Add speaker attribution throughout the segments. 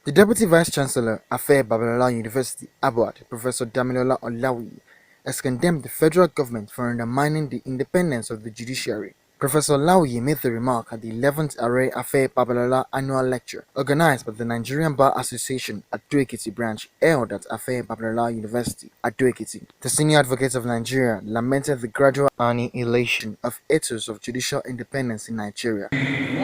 Speaker 1: The Deputy Vice-Chancellor, Aare Babalola University, Aare, Professor Damilola Olawuyi, has condemned the federal government for undermining the independence of the judiciary. Professor Olawuyi made the remark at the 11th Aare Babalola annual lecture, organized by the Nigerian Bar Association Ado-Ekiti branch, held at Aare Babalola University, Ado-Ekiti. The senior advocate of Nigeria lamented the gradual annihilation of ethos of judicial independence in Nigeria.
Speaker 2: It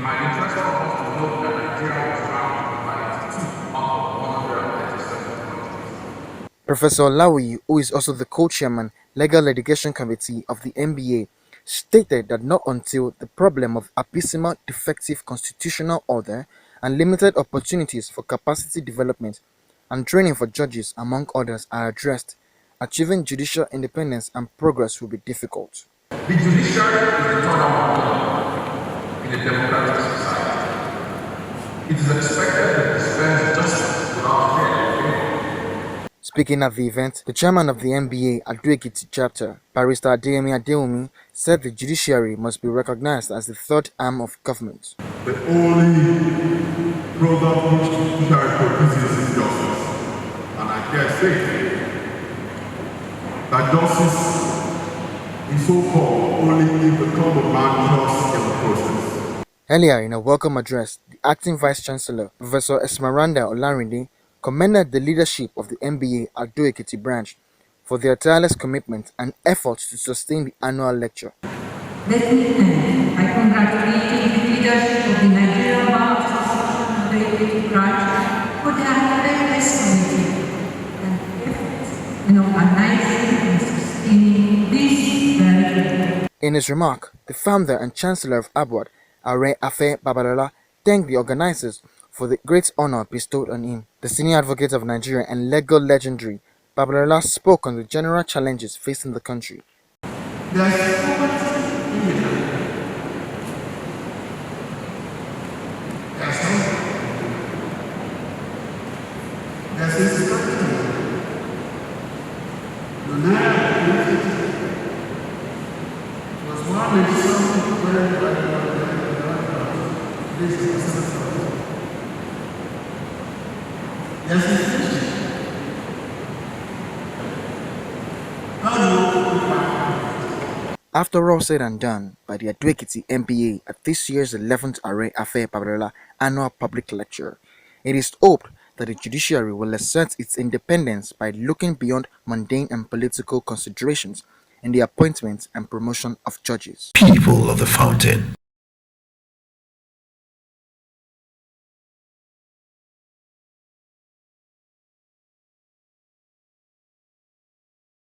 Speaker 2: might interest us to note that Nigeria was ranked by 82 out of 137 countries.
Speaker 1: Professor Olawuyi, who is also the co-chairman Legal Litigation Committee of the NBA, stated that not until the problem of abysmal defective constitutional order and limited opportunities for capacity development and training for judges, among others, are addressed, achieving judicial independence and progress will be difficult.
Speaker 2: The judiciary is the third arm of government in a democratic society. It is expected to dispense justice without fear.
Speaker 1: Speaking at the event, the chairman of the NBA Ado-Ekiti chapter, Barrister Ado-Ekiti, said the judiciary must be recognized as the third arm of government.
Speaker 3: The only program which the judiciary produces is justice. And I dare say that justice is so-called only if the common man trusts in the process.
Speaker 1: Earlier, in a welcome address, the acting Vice-Chancellor, Professor Esmeralda Olarinde, commended the leadership of the NBA Ado-Ekiti branch for their tireless commitment and efforts to sustain the annual lecture.
Speaker 4: Let me end by congratulating the leadership of the Nigerian Bar Association Ado-Ekiti branch for their tireless commitment and efforts in organizing and sustaining this very event.
Speaker 1: In his remark, the founder and chancellor of Aare, Aare Babalola, thanked the organizers for the great honor bestowed on him. The senior advocate of Nigeria and legal legendary, Babalola spoke on the general challenges facing the country.
Speaker 3: There's
Speaker 1: After all said and done by the Ado-Ekiti MBA at this year's 11th Aare Babalola annual public lecture, it is hoped that the judiciary will assert its independence by looking beyond mundane and political considerations in the appointment and promotion of judges.
Speaker 5: People of the Fountain.